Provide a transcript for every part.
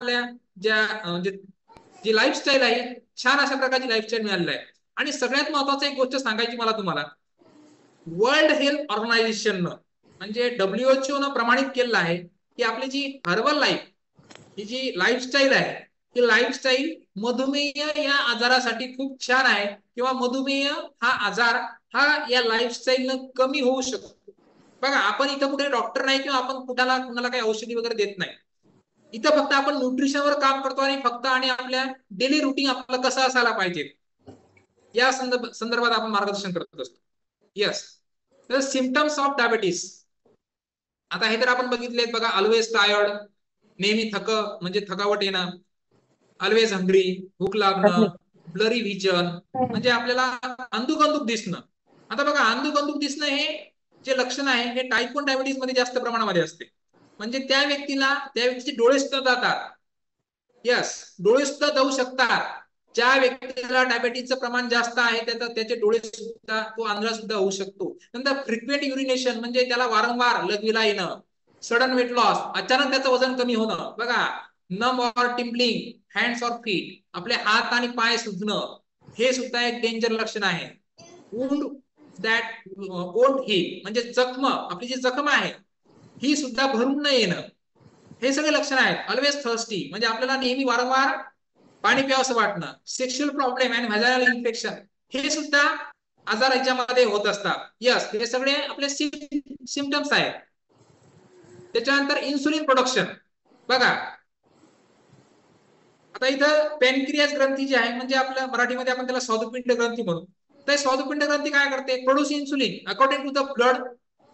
आपल्या ज्या म्हणजे जी लाईफस्टाईल आहे, छान अशा प्रकारची लाईफस्टाईल मिळालेली आहे. आणि सगळ्यात महत्वाचं एक गोष्ट सांगायची मला तुम्हाला, वर्ल्ड हेल्थ ऑर्गनायझेशन म्हणजे WHO न प्रमाणित केलेलं आहे की आपली जी हर्बल लाईफ, ही जी लाईफस्टाईल आहे, ही लाईफस्टाईल मधुमेह या आजारासाठी खूप छान आहे, किंवा मधुमेह हा आजार हा या लाईफस्टाईलनं कमी होऊ शकतो. बघा, आपण इथं कुठे डॉक्टर नाही, किंवा आपण कुणाला काही औषधी वगैरे देत नाही. इथं फक्त आपण न्यूट्रिशनवर काम करतो, आणि फक्त आणि आपल्या डेली रुटीन आपलं कसं असायला पाहिजे या संदर्भात आपण मार्गदर्शन करत असतो. येस. तर सिम्पटम्स ऑफ डायबिटीस, आता हे तर आपण बघितले बघा. ऑलवेज टायर्ड, नेहमी म्हणजे थकावट येणं, ऑलवेज हंग्री, भूक लागणं, ब्लरी व्हिजन, म्हणजे आपल्याला अंधुक अंधुक दिसणं. आता बघा, अंधुक अंधुक दिसणं हे जे लक्षण आहे, हे टाईप 1 डायबिटीस मध्ये जास्त प्रमाणामध्ये असते. म्हणजे त्या व्यक्तीचे डोळे सुद्धा जातात. यस, डोळे सुद्धा जाऊ शकतात. ज्या व्यक्तीला डायबिटीजचं प्रमाण जास्त आहे, त्याचे डोळे सुद्धा, तो आंधळा सुद्धा होऊ शकतो. नंतर फ्रिक्वेंट युरिनेशन, म्हणजे त्याला वारंवार लघवीला येणं. सडन वेट लॉस, अचानक त्याचं वजन कमी होणं. बघा, नम ऑर टिम्बलिंग हँड्स ऑर फीट, आपले हात आणि पाय सुजणं, हे सुद्धा एक डेंजर लक्षण आहे. वुंड दॅट वोंट हील, म्हणजे जखम, आपली जी जखम आहे ही सुद्धा भरून न येणं, हे सगळे लक्षण आहेत. ऑलवेज थर्स्टी, म्हणजे आपल्याला नेहमी वारंवार पाणी प्यावंसं वाटणं. सेक्शुअल प्रॉब्लेम अँड व्हाजायनल इन्फेक्शन, हे सुद्धा आजार याच्यामध्ये होत असतात. यस, हे सगळे आपले सिम्पटम्स आहेत. त्याच्यानंतर इन्सुलिन प्रोडक्शन, बघा आता इथं पॅनक्रियास ग्रंथी जी आहे, म्हणजे आपल्या मराठीमध्ये आपण त्याला स्वादुपिंड ग्रंथी म्हणू. तर स्वादुपिंड ग्रंथी काय करते? Produce insulin according to the blood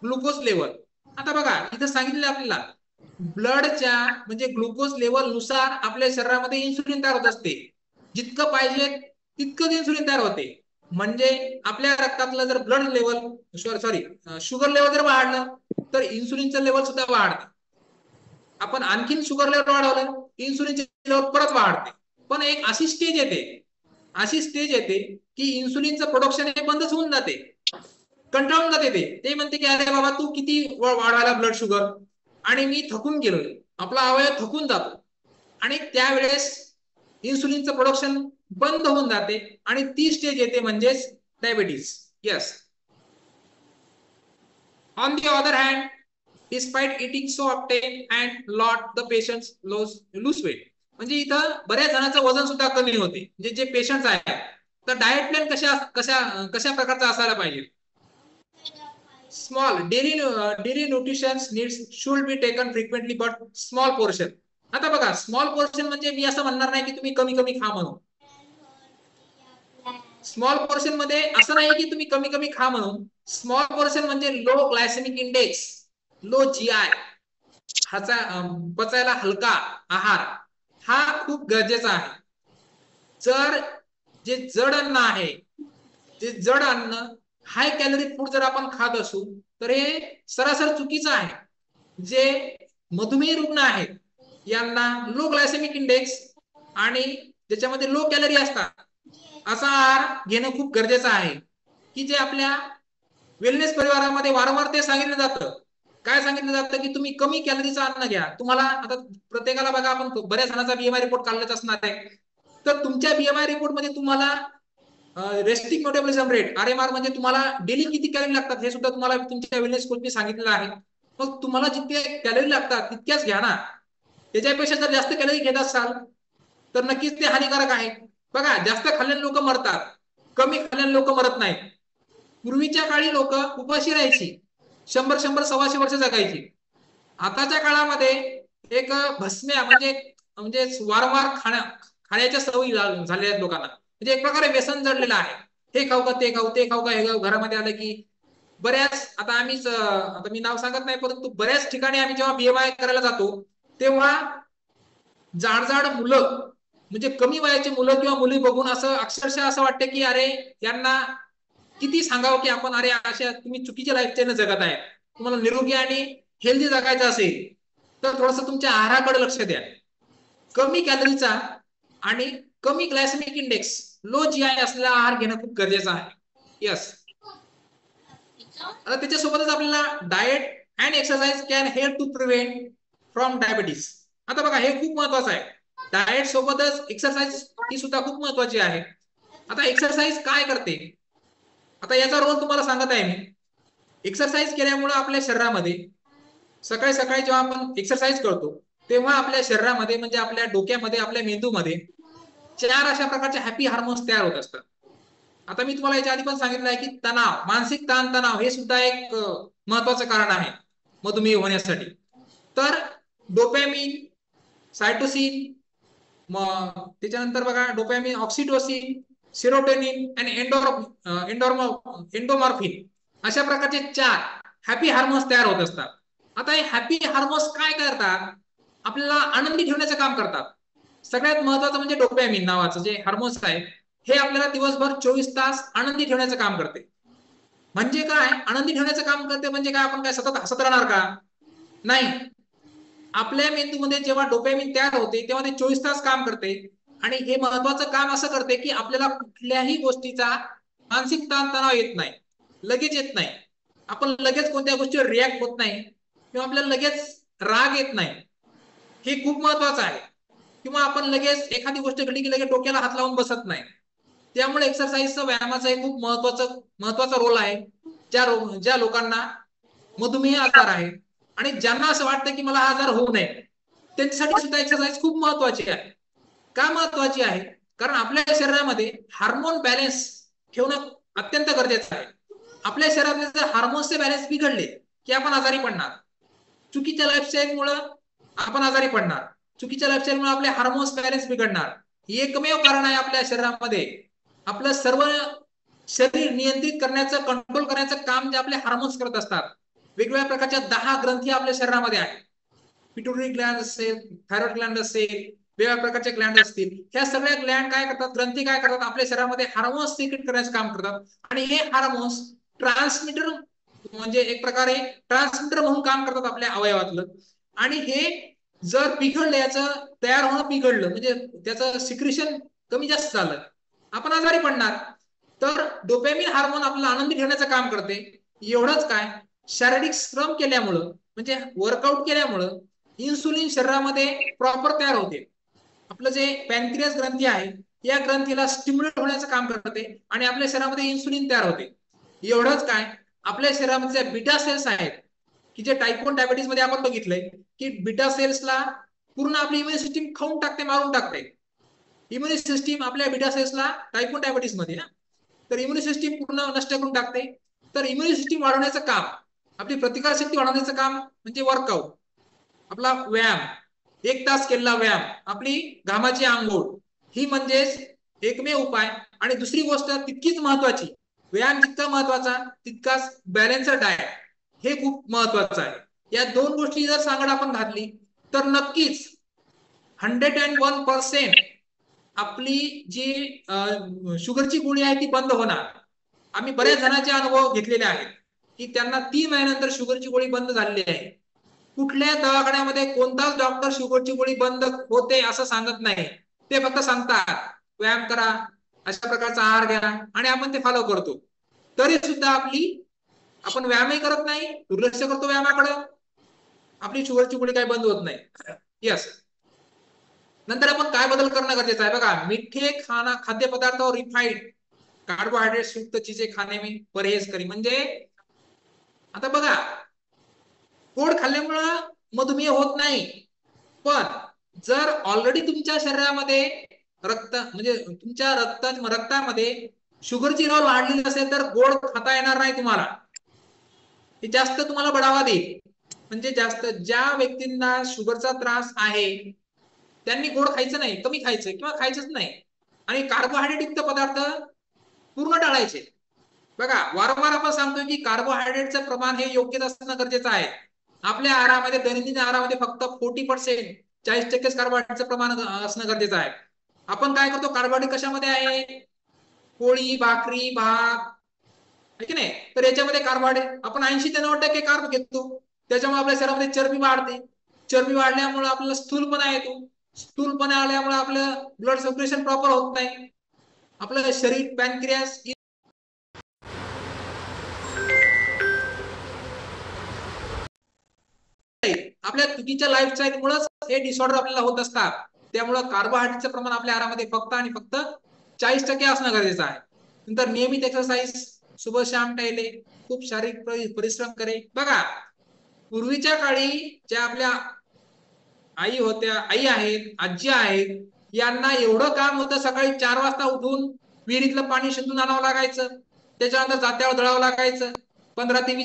glucose level. आता बघा, इथं सांगितलं आपल्याला ब्लडच्या म्हणजे ग्लुकोज लेवल नुसार आपल्या शरीरामध्ये इन्सुलिन तयार होत असते. जितकं पाहिजे तितकं इन्सुलिन तयार होते. म्हणजे आपल्या रक्तातलं जर blood level sorry sugar level जर वाढलं, तर इन्सुलिनचं लेवल सुद्धा वाढतं. आपण आणखीन शुगर लेवल वाढवलं, इन्सुलिनचे लेवल परत वाढते. पण एक अशी स्टेज येते की इन्सुलिनचं प्रोडक्शन हे बंदच होऊन जाते, कंटाळून जाते. ते म्हणते की अरे बाबा, तू किती वाढवायला ब्लड शुगर, आणि मी थकून गेलोय, आपला अवयव थकून जातो, आणि त्यावेळेस इन्सुलिनचं प्रोडक्शन बंद होऊन जाते, आणि ती स्टेज येते म्हणजेच diabetes. Yes. On the other hand, despite eating so often and lot the patients lose weight, म्हणजे इथं बऱ्याच जणांचं वजन सुद्धा कमी होते. म्हणजे जे पेशंट्स आहेत, तर डाएट प्लॅन कशा कशा कशा प्रकारचा असायला पाहिजे? Small daily nutrition needs should be taken frequently but small portion. आता बघा, स्मॉल पोर्शन म्हणजे मी असं म्हणणार नाही की तुम्ही कमी कमी खा म्हणून. स्मॉल पोर्शन मध्ये असं नाही की तुम्ही कमी कमी खा म्हणून. स्मॉल पोर्शन म्हणजे low glycemic index, low GI, ह्याचा पचायला हलका आहार हा खूप गरजेचा आहे. जर जे जड अन्न आहे, जे जड अन्न, हाय कॅलरी फूड जर आपण खात असू, तर हे सरासर चुकीचं आहे. जे मधुमेह रुग्ण आहेत, यांना लो ग्लायसेमिक इंडेक्स आणि ज्याच्यामध्ये लो कॅलरी असतात, असा आहार घेणं खूप गरजेचं आहे. की जे आपल्या वेलनेस परिवारामध्ये वारंवार ते सांगितलं जातं. काय सांगितलं जातं? की तुम्ही कमी कॅलरीचं अन्न घ्या. तुम्हाला आता प्रत्येकाला बघा, आपण बऱ्याच जणांचा बीएमआय रिपोर्ट काढलाच असणार आहे. तर तुमच्या बीएमआय रिपोर्ट मध्ये तुम्हाला रेस्टिंग मेटाबॉलिझम रेट आरएमआर, म्हणजे तुम्हाला डेली किती कॅलरी लागतात हे सुद्धा तुम्हाला तुमच्या वेलनेस कोचने सांगितलेलं आहे. मग तुम्हाला जितके कॅलरी लागतात तितक्याच घ्या ना. त्याच्यापेक्षा जर जास्त कॅलरी घेत असाल तर नक्कीच ते हानिकारक आहे. बघा, जास्त खाल्ल्याने लोक मरतात, कमी खाल्ल्याने लोक मरत नाहीत. पूर्वीच्या काळी लोक उपाशी राहायची, 100 100 वर्ष जगायची. आताच्या काळामध्ये एक भस्म्या म्हणजे म्हणजे वारंवार खाण्याच्या सवयी झालेल्या आहेत लोकांना. म्हणजे एक प्रकारे व्यसन जडलेलं आहे. हे खाऊ का ते खाऊ, ते खाऊ का हे खाऊ. घरामध्ये आलं की बऱ्याच, आता मी नाव सांगत नाही, परंतु बऱ्याच ठिकाणी आम्ही जेव्हा बीएमआय करायला जातो, तेव्हा जाड मुलं, म्हणजे कमी वयाची मुलं किंवा मुली बघून असं अक्षरशः असं वाटतं की अरे, यांना किती सांगावं की आपण, अरे अशा तुम्ही चुकीच्या लाईफस्टाईल जगत आहे. तुम्हाला निरोगी आणि हेल्दी जगायचं असेल तर थोडस तुमच्या आहाराकडे लक्ष द्या. कमी कॅलरीचा आणि कमी ग्लायसेमिक इंडेक्स, लो जीआय असलेला आहार घेणं खूप गरजेचं आहे. यस. आता त्याच्यासोबतच आपल्याला diet and exercise can help to prevent from diabetes. आता बघा, हे खूप महत्वाचं आहे. डाएट सोबतच एक्सरसाइज ही सुद्धा खूप महत्वाची आहे. आता एक्सरसाइज काय करते, आता याचा रोल तुम्हाला सांगत आहे मी. एक्सरसाइज केल्यामुळे आपल्या शरीरामध्ये सकाळी सकाळी जेव्हा आपण एक्सरसाइज करतो तेव्हा आपल्या शरीरामध्ये म्हणजे आपल्या डोक्यामध्ये, आपल्या मेंदूमध्ये 4 अशा प्रकारचे हॅपी हार्मोन्स तयार होत असतात. आता मी तुम्हाला याच्या आधी पण सांगितलं आहे की तणाव, मानसिक ताण तणाव हे सुद्धा एक महत्वाचं कारण आहे मधुमेह होण्यासाठी. तर डोपॅमिन, सायटोसिन, मग त्याच्यानंतर बघा डोपॅमिन, ऑक्सिटोसिन, सेरोटोनिन आणि एंडोमॉर्फिन अशा प्रकारचे 4 हॅपी हार्मोन्स तयार होत असतात. आता हे हॅपी हार्मोन्स काय करतात, आपल्याला आनंदी ठेवण्याचं काम करतात. सगळ्यात महत्वाचं म्हणजे डोपॅमिन नावाचं जे हार्मोन्स आहे हे आपल्याला दिवसभर 24 तास आनंदी ठेवण्याचं काम करते. म्हणजे काय आनंदी ठेवण्याचं काम करते, म्हणजे काय आपण काय सतत हसत राहणार का? नाही. आपल्या मेंदूमध्ये जेव्हा डोपॅमिन तयार होते तेव्हा ते 24 तास काम करते आणि हे महत्वाचं काम असं करते की आपल्याला कुठल्याही गोष्टीचा मानसिक ताणतणाव येत नाही, लगेच येत नाही. आपण लगेच कोणत्या गोष्टीवर रिॲक्ट होत नाही किंवा आपल्याला लगेच राग येत नाही, हे खूप महत्वाचं आहे. किंवा आपण लगेच एखादी गोष्ट घडली की लगेच डोक्याला हात लावून बसत नाही. त्यामुळे एक्सरसाइजचा, व्यायामाचा एक खूप महत्वाचा रोल आहे. ज्या लोकांना मधुमेह आजार आहे आणि ज्यांना असं वाटतं की मला हा आजार होऊ नये त्यांच्यासाठी सुद्धा एक्सरसाइज खूप महत्वाची आहे. का महत्वाची आहे? कारण आपल्या शरीरामध्ये हार्मोन बॅलन्स ठेवणं अत्यंत गरजेचं आहे. आपल्या शरीरातले जर हार्मोन्सचे बॅलन्स बिघडले की आपण आजारी पडणार. चुकीच्या लाईफस्टाईलमुळे आपण आजारी पडणार. चुकीच्या लाईफस्टाईलमुळे आपले हार्मोन्स बॅलन्स बिघडणार. एकमेव कारण आहे आपल्या शरीरामध्ये आपलं सर्व शरीर नियंत्रित करण्याचं, कंट्रोल करायचं काम जे आपले हार्मोन्स करत असतात. वेगवेगळ्या प्रकारच्या 10 ग्रंथी आपल्या शरीरामध्ये आहेत. पिट्युटरी ग्लॅंड असेल, थायरॉइड ग्लॅंड असेल, वेगवेगळ्या प्रकारचे ग्लॅंड असतील. ह्या सगळ्या ग्लॅंड काय करतात, ग्रंथी काय करतात, आपल्या शरीरामध्ये हार्मोन्स सिक्रेट करण्याचं काम करतात. आणि हे हार्मोन्स ट्रान्समिटर म्हणजे एक प्रकारे ट्रान्समिटर म्हणून काम करतात आपल्या अवयवातलं. आणि हे जर बिघडलं, याचं तयार होणं बिघडलं म्हणजे त्याचं सिक्रेशन कमी जास्त झालं, आपण आजारी पडणार. तर डोपॅमिन हार्मोन आपल्याला आनंदी ठेवण्याचं काम करते. एवढंच काय, शारीरिक श्रम केल्यामुळं म्हणजे वर्कआउट केल्यामुळं इन्सुलिन शरीरामध्ये प्रॉपर तयार होते. आपलं जे पॅनक्रियास ग्रंथी आहे या ग्रंथीला स्टिम्युलेट होण्याचं काम करते आणि आपल्या शरीरामध्ये इन्सुलिन तयार होते. एवढंच काय, आपल्या शरीरामध्ये बीटा सेल्स आहेत की जे टाईप 1 डायबिटीज मध्ये आपण बघितलंय की बीटा सेल्सला पूर्ण आपली इम्युन सिस्टीम खाऊन टाकते, मारून टाकते. इम्युन सिस्टीम आपल्या बीटा सेल्सला टाईप 1 डायबिटीज मध्ये ना, तर इम्युन सिस्टीम पूर्ण नष्ट करून टाकते. तर इम्युन सिस्टीम वाढवण्याचं काम, आपली प्रतिकारशक्ती वाढवण्याचं काम म्हणजे वर्कआउट, आपला व्यायाम, 1 तास केलेला व्यायाम, आपली घामाची आंघोळ, ही म्हणजेच एकमेव उपाय. आणि दुसरी गोष्ट तितकीच महत्वाची, व्यायाम जितका महत्वाचा तितकाच बॅलन्सड डाएट हे खूप महत्वाचं आहे. या 2 गोष्टी जर सांगड आपण घातली तर नक्कीच 101% आपली जी शुगरची गोळी आहे ती बंद होणार. आम्ही बऱ्याच जणांचे अनुभव घेतलेले आहेत की त्यांना 3 महिन्यानंतर शुगरची गोळी बंद झालेली आहे. कुठल्या दवाखान्यामध्ये कोणताच डॉक्टर शुगरची गोळी बंद होते असं सांगत नाही. ते फक्त सांगतात व्यायाम करा, अशा प्रकारचा आहार घ्या आणि आपण ते फॉलो करतो. तरी सुद्धा आपण व्यायामही करत नाही, दुर्लक्ष करतो व्यायामाकडे, आपली शुगरची गोळी काही बंद होत नाही. यस. नंतर आपण काय बदल करणं गरजेचं आहे बघा, मीठे खाद्यपदार्थ और रिफाइंड कार्बोहाइड्रेट्स युक्त चीजें खाने में परहेज करी. म्हणजे आता बघा, गोड खाल्ल्यामुळं मधुमेह होत नाही, पण जर ऑलरेडी तुमच्या शरीरामध्ये म्हणजे तुमच्या रक्तामध्ये शुगरची लेवल वाढलेली असेल तर गोड खाता येणार नाही तुम्हाला. हे जास्त तुम्हाला बढावा देईल. म्हणजे जास्त ज्या व्यक्तींना शुगरचा त्रास आहे त्यांनी गोड खायचं नाही, कमी खायचं किंवा खायचंच नाही. आणि कार्बोहायड्रेट युक्त पदार्थ पूर्ण टाळायचे. बघा, वारंवार आपण सांगतोय की कार्बोहायड्रेटचं प्रमाण हे योग्य असणं गरजेचं आहे. आपल्या आहारामध्ये, दैनंदिन आहारामध्ये फक्त 40%, 40% कार्बोहायड्रेटचं प्रमाण असणं गरजेचं आहे. आपण काय करतो, कार्बोहायड्रेट कशामध्ये आहे, पोळी, भाकरी, भात, आहे की नाही. तर याच्यामध्ये कार्बोहायड्रेट आपण 80 ते 90% कार्ब घेतो. त्याच्यामुळे आपल्या शरीरामध्ये चरबी वाढते. चरबी वाढल्यामुळे आपल्याला स्थूलपणा येतो. स्थूलपणा आल्यामुळे आपलं ब्लड सर्क्युलेशन प्रॉपर होत नाही. आपलं शरीर, पॅनक्रियास आपल्या चुकीच्या लाईफस्टाईलमुळेच हे डिसऑर्डर आपल्याला होत असतात. त्यामुळं कार्बोहायड्रेटचं प्रमाण आपल्या आहारामध्ये फक्त आणि फक्त 40% असणं गरजेचं आहे. नंतर नियमित एक्सरसाइज, सुबह शाम टहले, खूप शारीरिक परिश्रम करे. बघा, पूर्वीच्या काळी ज्या आपल्या आई होत्या, आई आहेत, आजी आहेत, यांना एवढं काम होतं, सकाळी 4 वाजता उठून विहिरीतलं पाणी शिंदून आणावं लागायचं, त्याच्यानंतर जात्यावर दळावं लागायचं. 15 ते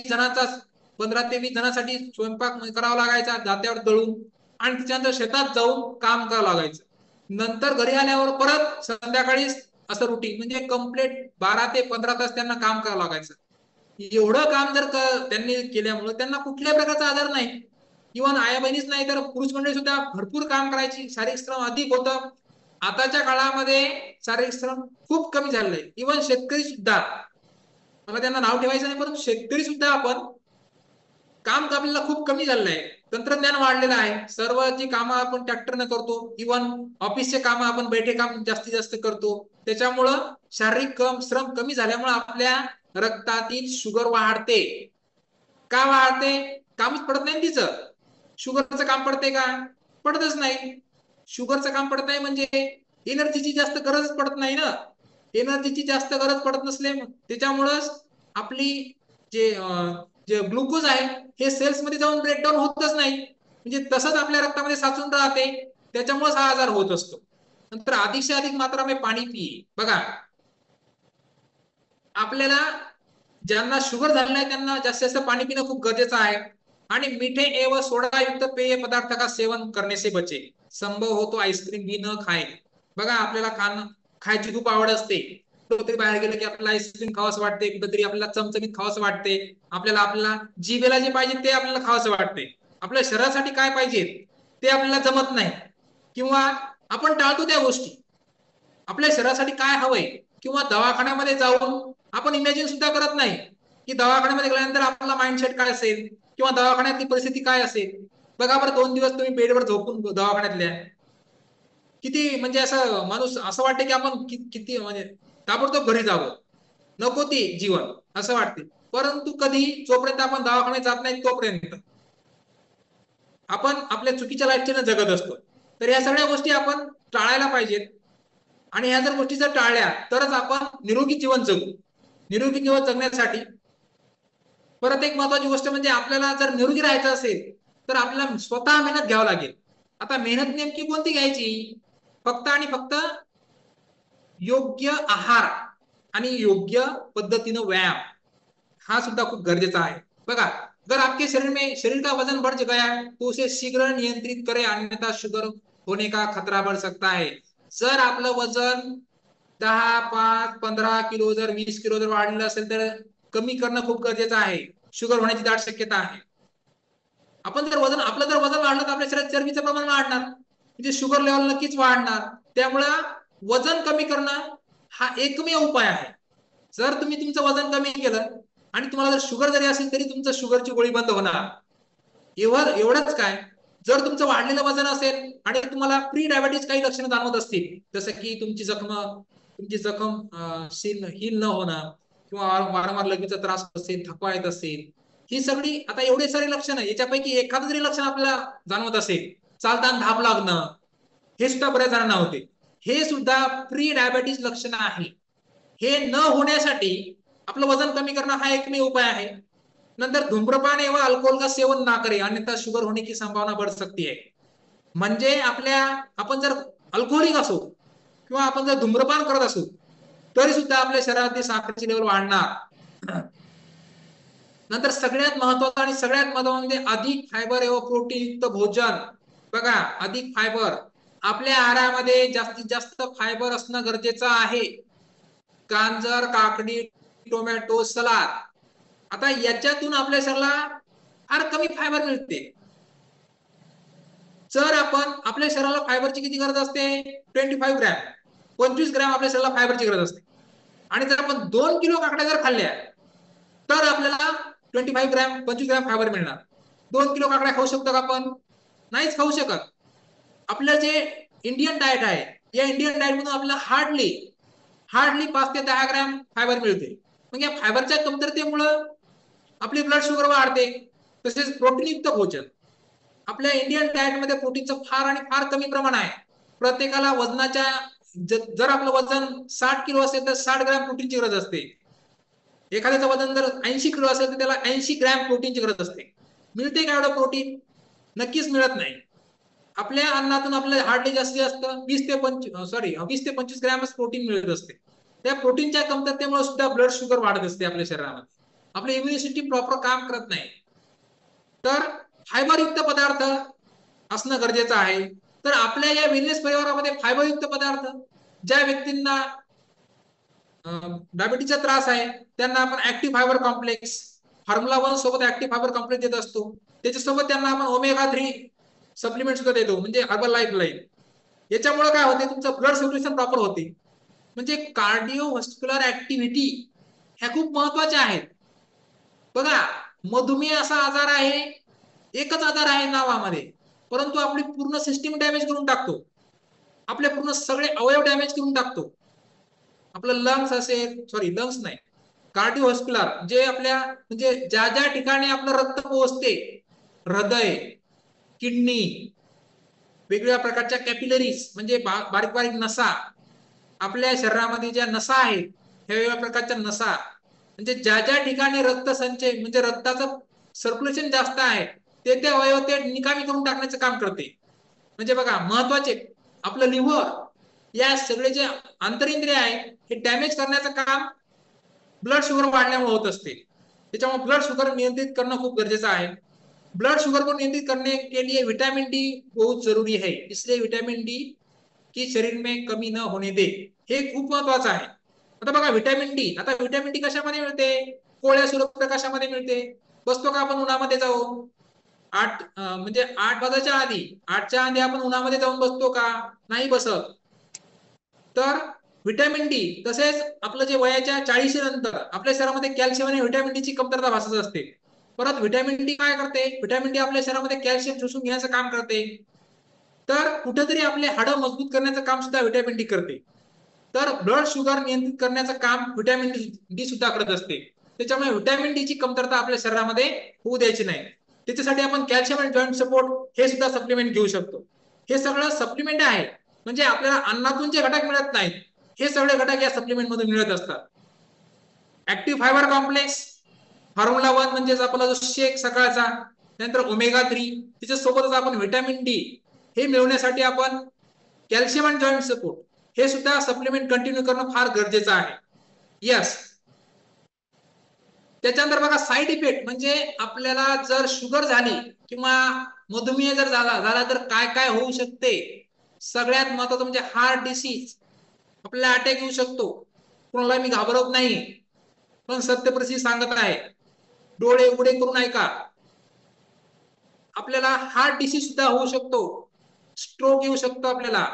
20 जणांसाठी स्वयंपाक करावा लागायचा जात्यावर दळून, आणि त्याच्यानंतर शेतात जाऊन काम करावं लागायचं. नंतर घरी आल्यावर परत संध्याकाळी असं रुटीन, म्हणजे कंप्लीट 12 ते 15 तास त्यांना काम करावं लागायचं. एवढं काम जर त्यांनी केल्यामुळे त्यांना कुठल्याही प्रकारचा आजार नाही. इव्हन आया बहिणीच नाही तर पुरुष मंडळी सुद्धा भरपूर काम करायची, शारीरिक श्रम अधिक होतं. आताच्या काळामध्ये शारीरिक श्रम खूप कमी झालेलं आहे. इव्हन शेतकरी सुद्धा, मला त्यांना नाव ठेवायचं नाही, परंतु शेतकरी सुद्धा आपण काम आपल्याला खूप कमी झालेलं आहे. तंत्रज्ञान वाढलेलं आहे, सर्व जी कामं आपण ट्रॅक्टरने करतो. इव्हन ऑफिसचे काम आपण बैठे काम जास्तीत जास्त करतो. त्याच्यामुळं शारीरिक श्रम कमी झाल्यामुळे आपल्या रक्तातील शुगर वाढते. का वाढते? कामच पडत नाही तिचं. शुगरचं काम पडते का? पडतच नाही. शुगरचं काम पडत नाही म्हणजे एनर्जीची जास्त गरज पडत नाही ना. एनर्जीची जास्त गरज पडत नसले त्याच्यामुळंच आपली जे जे ग्लुकोज आहे हे सेल्स मध्ये जाऊन ब्रेकडाऊन होतच नाही, म्हणजे तसंच आपल्या रक्तामध्ये साचून राहते. त्याच्यामुळेच हा आजार होत असतो. नंतर अधिक से अधिक मात्रा में पाणी पिये. बघा, आपल्याला ज्यांना शुगर झालेलं आहे त्यांना जास्तीत जास्त पाणी पिणं खूप गरजेचं आहे. आणि मीठे एवं सोडायुक्त पेय पदार्थ का सेवन करने से बचे. संभव हो तो आईस्क्रीम भी न खाए. बघा, आपल्याला खायची खूप आवड असते. कुठेतरी बाहेर गेलं की आपल्याला आईस्क्रीम खावंसं वाटते, कुठेतरी आपल्याला चमचमीत खावंसं वाटते, आपल्याला जिभेला जे पाहिजे ते आपल्याला खावंसं वाटते. आपल्या शरीरासाठी काय पाहिजे ते आपल्याला जमत नाही, किंवा आपण टाळतो त्या गोष्टी. आपल्या शरीरासाठी काय हवंय, किंवा दवाखान्यामध्ये जाऊन आपण इमॅजिन सुद्धा करत नाही की दवाखान्यामध्ये गेल्यानंतर आपला माइंडसेट काय असेल, किंवा दवाखान्यातली परिस्थिती काय असेल. बघा बरं, 2 दिवस तुम्ही बेडवर झोपून दवाखान्यातल्या, किती म्हणजे असं माणूस असं वाटतं की आपण किती म्हणजे ताबडतोब घरी जावं, नको ती जीवन असं वाटते. परंतु कधी जोपर्यंत आपण दवाखान्यात जात नाही तोपर्यंत आपण आपल्या चुकीच्या लाईफस्टाईलने जगत असतो. तर या सगळ्या गोष्टी आपण टाळायला पाहिजेत. आणि ह्या जर गोष्टी जर टाळल्या तरच आपण निरोगी जीवन जगू. निरोगी जीवन जगण्यासाठी परत एक महत्वाची गोष्ट म्हणजे आपल्याला जर निरोगी राहायचं असेल तर आपल्याला स्वतः मेहनत घ्यावी लागेल. आता मेहनत नेमकी कोणती घ्यायची? फक्त आणि फक्त योग्य आहार आणि योग्य पद्धतीनं व्यायाम हा सुद्धा खूप गरजेचा आहे. बघा, अगर आपके शरीर का वजन बढ़ गया तो उसे शीघ्र नियंत्रित करे, अन्यथा शुगर होने का खतरा बढ़ सकता है. जर आपलं वजन 10, 5, 15 किलो जर 20 किलो जर वाढलेलं असेल तर कमी करणं खूप गरजेचं आहे. शुगर होण्याची दाट शक्यता आहे. आपलं जर वजन वाढलं तर आपल्या शरीरात चरबीचं प्रमाण वाढणार, म्हणजे शुगर लेवल नक्कीच वाढणार. त्यामुळं वजन कमी करणं हा एकमेव उपाय आहे. जर तुम्ही तुमचं वजन कमी केलं आणि तुम्हाला जर शुगर जरी असेल तरी तुमचं शुगरची गोळी बंद होणार. एवढंच काय, जर तुमचं वाढलेलं वजन असेल आणि तुम्हाला प्री डायबिटीज काही लक्षणं जाणवत असतील, जसं की तुमची जखम हील न होणं, किंवा वारंवार लगेचा त्रास असेल, थकवा येत असेल, ही सगळी आता एवढे सारे लक्षणं, याच्यापैकी एखादं जरी लक्षण आपल्याला जाणवत असेल, चालताना धाप लागणं, हे सुद्धा बऱ्याच जणांना होते, हे सुद्धा प्री डायबिटीज लक्षण आहे. हे न होण्यासाठी आपलं वजन कमी करणं हा एकमेव उपाय आहे. नंतर धूम्रपान एवं अल्कोहल का सेवन ना करे, अन्यथा शुगर होने की संभावना बढ़ सकती है. म्हणजे आपण जर अल्कोहोलिक असो किंवा आपण जर धूम्रपान करत असू तरी सुद्धा आपल्या शरीरातील साखरेची लेवल वाढणार. नंतर सगळ्यात महत्वाचं आणि सगळ्यात महत्वाचं म्हणजे अधिक फायबर एवं प्रोटीन युक्त भोजन. बघा, अधिक फायबर आपल्या आहारामध्ये जास्तीत जास्त फायबर असणं गरजेचं आहे. गाजर, काकडी, टोमॅटो, सलाड, आता याच्यातून आपल्या शरीराला फार कमी फायबर मिळते. जर आपण आपल्या शरीराला फायबरची किती गरज असते? 25 ग्रॅम, 25 ग्रॅम आपल्या शरीराला फायबरची गरज असते. आणि जर आपण 2 किलो काकड्या जर खाल्ल्या तर आपल्याला 25 ग्रॅम 25 ग्रॅम फायबर मिळणार. 2 किलो काकड्या खाऊ शकतो का आपण? नाहीच खाऊ शकत. आपलं जे इंडियन डाएट आहे, या इंडियन डाएट मधून आपल्याला हार्डली 5 ते 10 ग्रॅम फायबर मिळते. मग या फायबरच्या कमतरतेमुळे आपली ब्लड शुगर वाढते. तसेच प्रोटीनयुक्त भोजन, आपल्या इंडियन डाएट मध्ये प्रोटीनचं फार आणि फार कमी प्रमाण आहे. प्रत्येकाला वजनाच्या जर आपलं वजन 60 किलो असेल तर 60 ग्रॅम प्रोटीनची गरज असते. एखाद्याचं वजन जर 80 किलो असेल तर त्याला 80 ग्रॅम प्रोटीनची गरज असते. मिळते का एवढं प्रोटीन? नक्कीच मिळत नाही. आपल्या अन्नातून आपल्याला हार्डली जास्तीत जास्त 20 ते 25 ग्रॅमच प्रोटीन मिळत असते. त्या प्रोटीनच्या कमतरतेमुळे सुद्धा ब्लड शुगर वाढत असते आपल्या शरीरामध्ये. आपली इम्युनिटी प्रॉपर काम करत नाही. तर फायबरयुक्त पदार्थ असणं गरजेचं आहे. तर आपल्या या वेलनेस परिवारामध्ये फायबरयुक्त पदार्थ, ज्या व्यक्तींना डायबिटीसचा त्रास आहे त्यांना आपण ऍक्टिव्ह फायबर कॉम्प्लेक्स, फॉर्म्युला 1 सोबत ऍक्टिव्ह फायबर कॉम्प्लेक्स देत असतो. त्याच्यासोबत त्यांना आपण ओमेगा 3 सप्लिमेंट सुद्धा देतो, म्हणजे हर्बल लाईफ लाईन. याच्यामुळे काय होते, तुमचं ब्लड सर्क्युलेशन प्रॉपर होते. म्हणजे कार्डिओव्हास्क्युलर ऍक्टिव्हिटी ह्या खूप महत्वाच्या आहेत. बघा, मधुमेह असा आजार आहे, एकच आजार आहे नावामध्ये, परंतु आपली पूर्ण सिस्टीम डॅमेज करून टाकतो. आपले पूर्ण सगळे अवयव डॅमेज करून टाकतो. आपलं लंग्स असेल, लंग्स नाही, कार्डिओव्हास्क्युलर, जे आपल्या म्हणजे ज्या ज्या ठिकाणी आपलं रक्त पोहोचते, हृदय, किडनी, वेगवेगळ्या प्रकारच्या कॅपिलरीज म्हणजे बारीक बारीक नसा, आपल्या शरीरामध्ये ज्या नसा आहेत, ह्या वेगवेगळ्या प्रकारच्या नसा, म्हणजे ज्या ज्या ठिकाणी रक्त संचय म्हणजे रक्ताचं सर्क्युलेशन जास्त आहे, ते अवयव ते निकामी करून टाकण्याचं काम करते. म्हणजे बघा, महत्वाचे आपलं लिव्हर, या सगळे जे आंतरिंद्रिय आहेत हे डॅमेज करण्याचं काम ब्लड शुगर वाढल्यामुळे होत असते. त्याच्यामुळे ब्लड शुगर नियंत्रित करणं खूप गरजेचं आहे. ब्लड शुगर को नियंत्रित करने के लिए विटामिन डी बहुत जरूरी है, इसलिए विटामिन डी की शरीर में कमी न होने दे, हे खूप महत्वाचं आहे. आता बघा, विटामिन डी, आता विटामिन डी कशामध्ये मिळते? कोवळ्या सूर्यप्रकाशामध्ये मिळते. बसतो का आपण उन्हामध्ये जाऊन? म्हणजे 8 वाजायच्या आधी, 8च्या आधी आपण उन्हामध्ये जाऊन बसतो का? नाही बसत. तर विटॅमिन डी, तसेच आपलं जे वयाच्या 40 नंतर आपल्या शरीरामध्ये कॅल्शियम आणि विटॅमिन डी ची कमतरता भासत असते. परत विटॅमिन डी काय करते? विटॅमिन डी आपल्या शरीरामध्ये कॅल्शियम शोषून घेण्याचं काम करते. तर कुठेतरी आपले हाडं मजबूत करण्याचं काम सुद्धा विटॅमिन डी करते. तर ब्लड शुगर नियंत्रित करण्याचं काम विटॅमिन डी सुद्धा करत असते. त्याच्यामुळे विटॅमिन डी ची कमतरता आपल्या शरीरामध्ये होऊ द्यायची नाही. त्याच्यासाठी आपण कॅल्शियम आणि जॉईंट सपोर्ट हे सुद्धा सप्लिमेंट घेऊ शकतो. हे सगळं सप्लिमेंट आहे, म्हणजे आपल्याला अन्नातून जे घटक मिळत नाहीत, हे सगळे घटक या सप्लिमेंट मधून मिळत असतात. ऍक्टिव्ह फायबर कॉम्प्लेक्स, फॉर्म्युला 1 म्हणजे आपला जो शेक सकाळचा, त्यानंतर ओमेगा 3, त्याच्यासोबतच आपण व्हिटॅमिन डी हे मिळवण्यासाठी आपण कॅल्शियम आणि जॉईंट सपोर्ट हे सुद्धा सप्लिमेंट कंटिन्यू करणं फार गरजेचं आहे. यस. त्याच्यानंतर बघा, साईड इफेक्ट म्हणजे आपल्याला जर शुगर झाली किंवा मधुमेह जर झाला तर काय काय होऊ शकते. सगळ्यात महत्वाचं म्हणजे हार्ट डिसीज, आपल्याला अटॅक येऊ शकतो. कोणाला मी घाबरत नाही, पण सत्य परिस्थिती सांगत आहे. डोळे उघडे करून ऐका. आपल्याला हार्ट डिसीज सुद्धा होऊ शकतो, स्ट्रोक येऊ शकतो आपल्याला,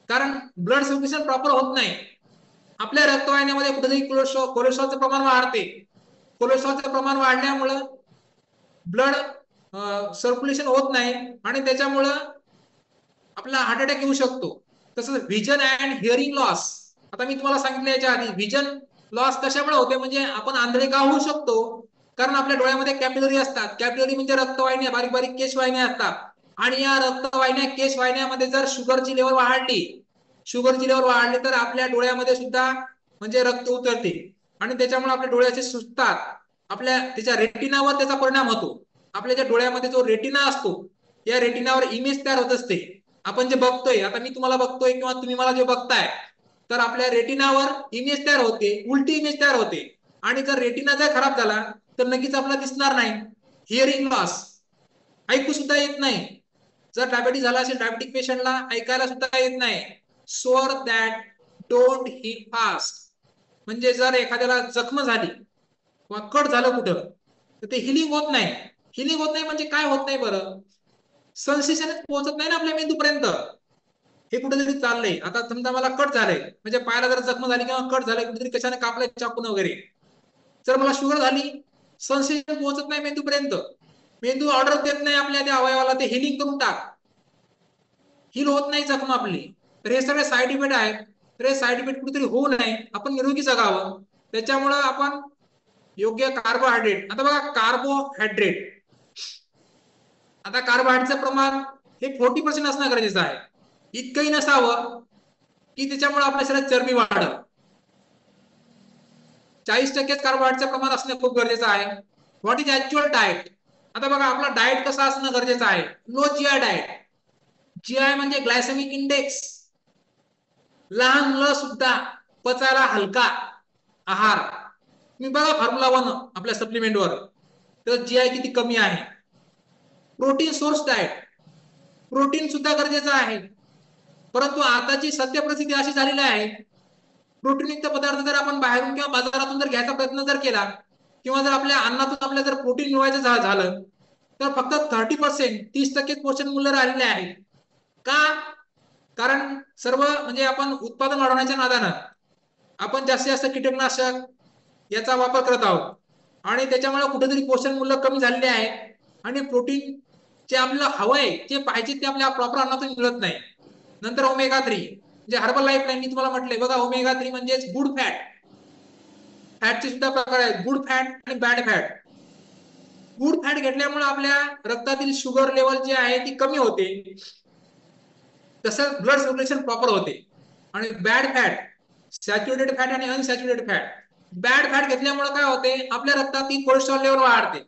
कारण ब्लड सर्क्युलेशन प्रॉपर होत नाही. आपल्या रक्तवाहिन्यामध्ये कुठेतरी कोलेस्ट्रॉलचं प्रमाण वाढते. कोलेस्ट्रॉलचं प्रमाण वाढल्यामुळं ब्लड सर्क्युलेशन होत नाही आणि त्याच्यामुळं आपला हार्ट अटॅक येऊ शकतो. तसंच व्हिजन अँड हिअरिंग लॉस, आता मी तुम्हाला सांगितलं याच्या आधी, व्हिजन लॉस कशामुळे होते, म्हणजे आपण आंधळे का होऊ शकतो? कारण आपल्या डोळ्यामध्ये कॅपिलरी असतात. कॅपिलरी म्हणजे रक्तवाहिन्या, बारीक बारीक केशवाहिन्या असतात. आणि या रक्तवाहिन्या केशवाहिन्यामध्ये जर शुगरची लेवल वाढली तर आपल्या डोळ्यामध्ये सुद्धा म्हणजे रक्त उतरते आणि त्याच्यामुळे आपल्या डोळ्याचे सुजतात. आपल्या त्याच्या रेटिनावर त्याचा परिणाम होतो. आपल्या ज्या डोळ्यामध्ये जो रेटिना असतो, या रेटिनावर इमेज तयार होत असते. आपण जे बघतोय, आता मी तुम्हाला बघतोय किंवा तुम्ही मला जे बघताय, तर आपल्या रेटिनावर इमेज तयार होते, उलटी इमेज तयार होते. आणि जर रेटिना जर खराब झाला तर नक्कीच आपल्याला दिसणार नाही. हिअरिंग लॉस, ऐकू सुद्धा येत नाही. जर डायबिटीस झाला असेल, डायबिटिक पेशंटला ऐकायला सुद्धा येत नाही. स्वर दॅट डोंट हील फास्ट, म्हणजे जर एखाद्याला जखम झाली किंवा कट झालं कुठं, तर ते हिलिंग होत नाही. हिलिंग होत नाही म्हणजे काय होत नाही बरं? सेन्सेशन पोहोचत नाही ना आपल्या मेंदूपर्यंत. हे कुठेतरी चाललंय. आता समजा मला कट झालंय, म्हणजे पायाला जर जखम झाली किंवा कट झालंय, कुठेतरी कशाने कापलंय चाकून वगैरे, जर मला शुगर झाली, सेन्सेशन पोहोचत नाही मेंदूपर्यंत. मेंदू ऑर्डर देत नाही आपल्या त्या अवयवाला, ते हिलिंग करून टाक. हिल होत नाही जखम आपली. तर हे सगळे साईड इफेक्ट आहेत. तर हे साईड इफेक्ट कुठेतरी होऊ नये, आपण निरोगी जगावं. त्याच्यामुळं आपण योग्य कार्बोहायड्रेट, आता बघा कार्बोहायड्रेटचं प्रमाण हे 40% असणं गरजेचं आहे. इतकंही नसावं की त्याच्यामुळे आपल्या शरीरात चरबी वाढेल. 40% कार्बोहायड्रेटचं प्रमाण असणं खूप गरजेचं आहे. What is actual diet? आता बघा आपला डाएट कसा असणं गरजेचं आहे. Low GI diet. जीआय म्हणजे ग्लायसेमिक इंडेक्स. लहान मुलं सुद्धा पचायला हलका आहार. तुम्ही बघा फॉर्म्युला 1 आपल्या सप्लिमेंटवर, तर जीआय किती कमी आहे. Protein source diet. प्रोटीन सुद्धा गरजेचं आहे. परंतु आताची सत्य परिस्थिती अशी झालेली आहे, प्रोटीनयुक्त पदार्थ जर आपण बाहेरून किंवा बाजारातून जर घ्यायचा प्रयत्न जर केला, किंवा जर आपल्या अन्नातून आपल्याला जर प्रोटीन मिळवायचं झालं, तर फक्त 30%, 30% पोषण मूल्य राहिलेले आहे. का? कारण सर्व म्हणजे आपण उत्पादन वाढवण्याच्या नादानं आपण जास्तीत जास्त कीटकनाशक याचा वापर करत आहोत, आणि त्याच्यामुळे कुठेतरी पोषण मूल्य कमी झालेले आहे, आणि प्रोटीन जे आपल्याला हवंय, जे पाहिजे ते आपल्या प्रॉपर अन्नातून मिळत नाही. नंतर ओमेगा 3, म्हणजे हर्बल लाईफ लाईन मी तुम्हाला म्हटलंय बघा, ओमेगा 3 म्हणजेच गुड फॅट. फॅटचे सुद्धा प्रकार आहेत, गुड फॅट आणि बॅड फॅट. गुड फॅट घेतल्यामुळे आपल्या रक्तातील शुगर लेवल जी आहे ती कमी होते, तसं ब्लड सर्क्युलेशन प्रॉपर होते. आणि बॅड फॅट, सॅच्युरेटेड फॅट आणि अनसॅच्युरेटेड फॅट. बॅड फॅट घेतल्यामुळे काय होते, आपल्या रक्तातील कोलेस्ट्रॉल लेवल वाढते.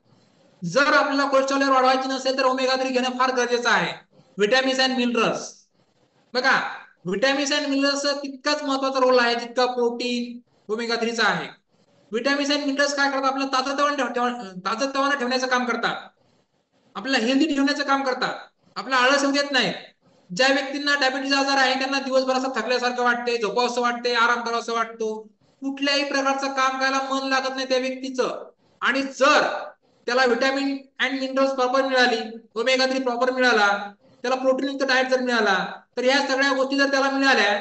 जर आपल्याला कोलेस्ट्रॉल लेवल वाढवायची नसेल तर ओमेगा 3 घेणं फार गरजेचं आहे. Vitamins and minerals. बघा, व्हिटॅमिन्स अँड मिनरल्स तितकाच महत्वाचा रोल आहे जितका प्रोटीन ओमेगा 3चा आहे. व्हिटॅमिन्स अँड मिनरल्स काय करतात, आपल्याला ताजतवानं ठेवण्याचं काम करतात, आपल्याला हेल्दी ठेवण्याचं काम करतात, आपला आळस येऊ देत नाही. ज्या व्यक्तींना डायबिटीज आजार आहे त्यांना दिवसभर असं थकल्यासारखं वाटते, झोपावंसं वाटते, आराम करावंसं वाटतो, कुठल्याही प्रकारचं काम करायला मन लागत नाही त्या व्यक्तीचं. आणि जर त्याला व्हिटॅमिन अँड मिनरल्स प्रॉपर मिळाली, ओमेगा 3 प्रॉपर मिळाला, त्याला प्रोटीनयुक्त डाएट जर मिळाला, तर ह्या सगळ्या गोष्टी जर त्याला मिळाल्या,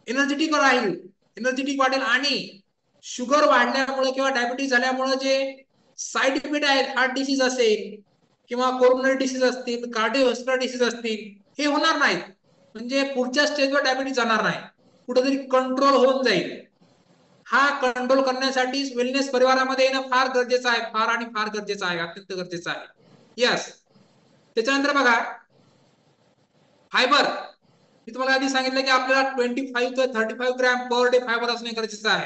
एनर्जेटिक राहील, एनर्जेटिक वाटेल. आणि शुगर वाढल्यामुळे किंवा डायबिटीज झाल्यामुळे जे साईड इफेक्ट आहेत, हार्ट डिसीज असेल किंवा कोरोनरी डिसीज असतील, कार्डिओव्हास्क्युलर डिसीज असतील, हे होणार नाहीत. म्हणजे पुढच्या स्टेजवर डायबिटीज जाणार नाही, कुठेतरी कंट्रोल होऊन जाईल. हा कंट्रोल करण्यासाठी वेलनेस परिवारामध्ये येणं फार गरजेचं आहे, फार आणि फार गरजेचं आहे, अत्यंत गरजेचं आहे. यस. त्याच्यानंतर बघा फायबर. मी तुम्हाला आधी सांगितलं की आपल्याला 25 ते 35 ग्रॅम पर डे फायबर असणे गरजेचं आहे.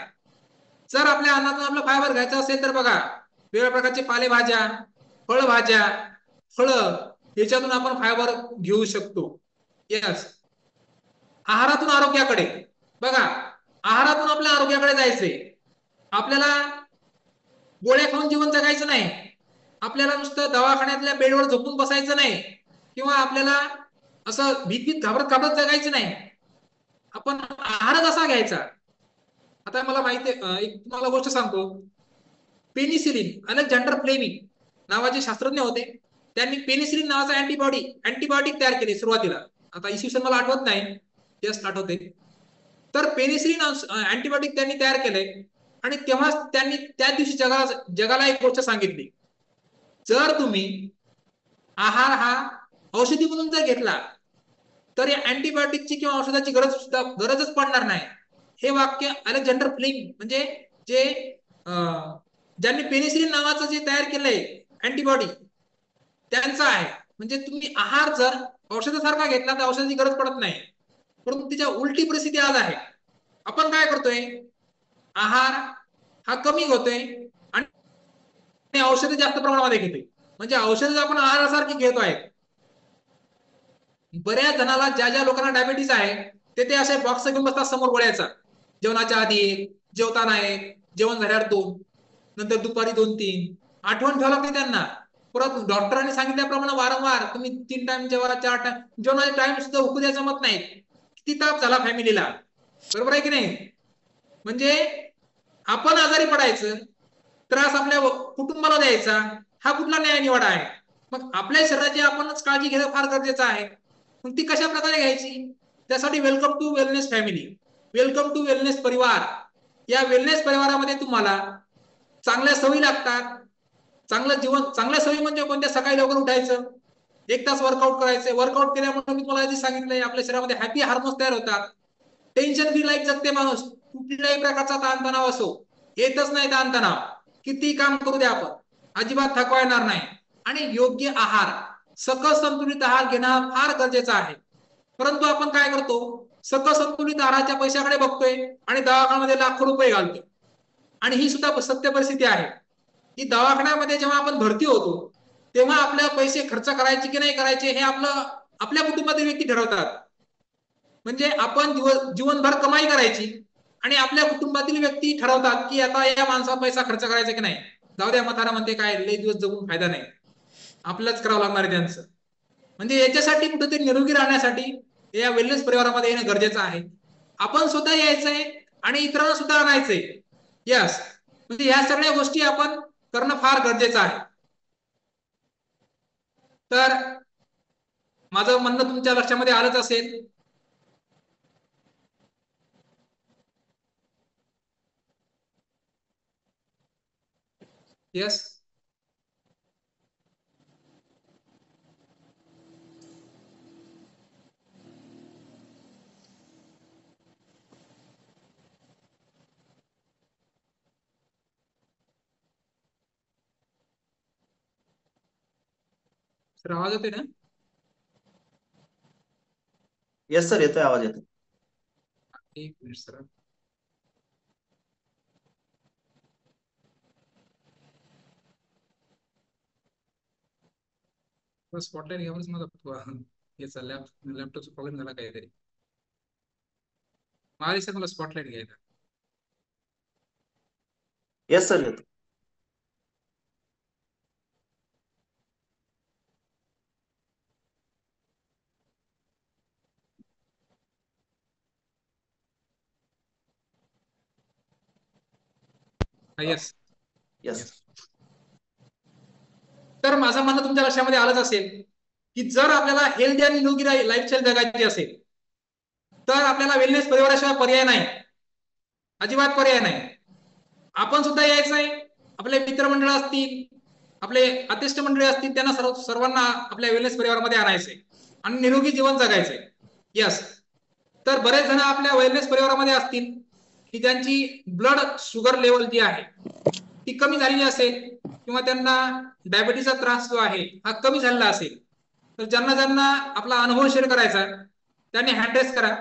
जर आपल्या अन्नातून आपलं फायबर घ्यायचं असेल तर बघा, वेगवेगळ्या प्रकारचे पालेभाज्या, फळभाज्या, फळं, याच्यातून आपण फायबर घेऊ शकतो. यस. आहारातून आरोग्याकडे. बघा, आहारातून आपल्या आरोग्याकडे जायचंय. आपल्याला गोळ्या खाऊन जीवन जगायचं नाही, आपल्याला नुसतं दवाखान्यातल्या बेडवर झोपून बसायचं नाही, किंवा आपल्याला असं भीतीत घाबरत घाबरत जगायचं नाही. आपण आहार कसा घ्यायचा. आता मला माहिती आहे, एक तुम्हाला गोष्ट सांगतो. पेनिसिलिन, अलेक्झांडर फ्लेमिंग नावाचे शास्त्रज्ञ होते. त्यांनी पेनिसिलिन नावाचा अँटीबायोटिक तयार केले सुरुवातीला. आता इसवी सन मला आठवत नाही, जस्ट आठवते. तर पेनिसिलिन अँटीबायोटिक त्यांनी तयार केलंय, आणि तेव्हा त्यांनी त्या दिवशी जगाला एक गोष्ट सांगितली. जर तुम्ही आहार हा औषधी म्हणून जर घेतला तर या अँटीबायोटिकची किंवा औषधाची गरजच पडणार नाही. हे वाक्य अलेक्झांडर फ्लेमिंग, म्हणजे जे ज्यांनी पेनिसिलिन नावाचं जे तयार केलंय अँटीबॉडी, त्यांचं आहे. म्हणजे तुम्ही आहार जर औषधासारखा घेतला तर औषधाची गरज पडत नाही. परंतु तिच्या उलटी परिस्थिती आज आहे. आपण काय करतोय, आहार हा कमी होतोय आणि औषधे जास्त प्रमाणामध्ये घेतोय. म्हणजे औषधं आपण आहारासारखी घेतोय. बऱ्याच जणाला, ज्या ज्या लोकांना डायबिटीस आहे, ते असे बॉक्स घेऊन बसतात समोर गोळ्याचा. जेवणाच्या आधी एक, जेवताना एक, जेवण झाल्यावर 2, नंतर दुपारी 2-3. आठवण ठेवावं लागते त्यांना. परत डॉक्टरांनी सांगितल्याप्रमाणे वारंवार तुम्ही 3 टाइम जेवा, 4 टाइम जेवणाचे टाइम सुद्धा हुकू द्या जमत नाहीत. किती ताप झाला फॅमिलीला, बरोबर आहे की नाही. म्हणजे आपण आजारी पडायचं, त्रास आपल्या कुटुंबाला द्यायचा, हा कुठला न्याय निवाडा आहे. मग आपल्या शरीराची आपणच काळजी घेणं फार गरजेचं आहे. मग ती कशा प्रकारे घ्यायची, त्यासाठी welcome to wellness family, welcome to wellness परिवार. या वेलनेस परिवारामध्ये तुम्हाला चांगल्या सवयी लागतात. चांगलं जीवन, चांगल्या सवयी म्हणजे कोणत्या, सकाळी लवकर उठायचं, 1 तास वर्कआउट करायचं. वर्कआउट केल्यामुळे मी तुम्हाला आधी सांगितलंय, आपल्या शरीरामध्ये हॅपी हार्मोन्स तयार होतात. टेन्शन फ्री लाईफ जगते माणूस. कुठल्याही प्रकारचा ताणतणाव असो, येतच नाही ताणतणाव. किती काम करू द्या आपण, अजिबात थकवा येणार नाही. आणि योग्य आहार, सकस संतुलित आहार घेणं फार गरजेचं आहे. परंतु आपण काय करतो, सकल संतुलित आहाराच्या पैशाकडे बघतोय आणि दवाखान्यामध्ये लाखो रुपये घालतोय. आणि ही सुद्धा सत्य परिस्थिती आहे की दवाखान्यामध्ये जेव्हा आपण भरती होतो तेव्हा आपल्या पैसे खर्च करायचे की नाही करायचे हे आपल्या कुटुंबातील व्यक्ती ठरवतात. म्हणजे आपण जीवनभर कमाई करायची आणि आपल्या कुटुंबातील व्यक्ती ठरवतात की आता या माणसाला पैसा खर्च करायचा की नाही. जाऊ द्या, म्हातारा म्हणते काय लई दिवस जगून फायदा नाही, आपल्यालाच करावं लागणार आहे त्यांचं. म्हणजे याच्यासाठी कुठेतरी निरोगी राहण्यासाठी या वेलनेस परिवारामध्ये येणं गरजेचं आहे. आपण स्वतः यायचंय आणि इतरांना सुद्धा आणायचंय. यस, म्हणजे ह्या सगळ्या गोष्टी आपण करणं फार गरजेचं आहे. तर माझं म्हणणं तुमच्या लक्षामध्ये आलंच असेल. यस, सर आवाज येतोय ना? येस सर, येतोय, आवाज येतोय. एक मिनिट सर. स्पॉटलाईट घ्यावरच माझा याचा लॅपटॉपचा प्रॉब्लेम झाला काहीतरी. मारी सर मला स्पॉटलाईट घ्यायचा. येस सर, येतो. यस. येस. तर माझं म्हणणं तुमच्या लक्षामध्ये आलंच असेल की जर आपल्याला हेल्दी आणि निरोगी लाईफस्टाईल जगायची असेल तर आपल्याला वेलनेस परिवाराशिवाय पर्याय नाही, अजिबात पर्याय नाही. आपण सुद्धा यायचंय, आपले मित्रमंडळ असतील, आपले आतिष्ठ मंडळी असतील, त्यांना सर्वांना आपल्या वेलनेस परिवारामध्ये आणायचंय आणि निरोगी जीवन जगायचंय. यस. तर बरेच जण आपल्या वेलनेस परिवारामध्ये असतील की ज्यांची ब्लड शुगर लेवल जी आहे ती कमी झालेली असेल किंवा त्यांना डायबिटीसचा त्रास जो आहे हा कमी झालेला असेल. तर ज्यांना ज्यांना आपला अनुभव शेअर करायचा त्यांनी हँड रेस करा.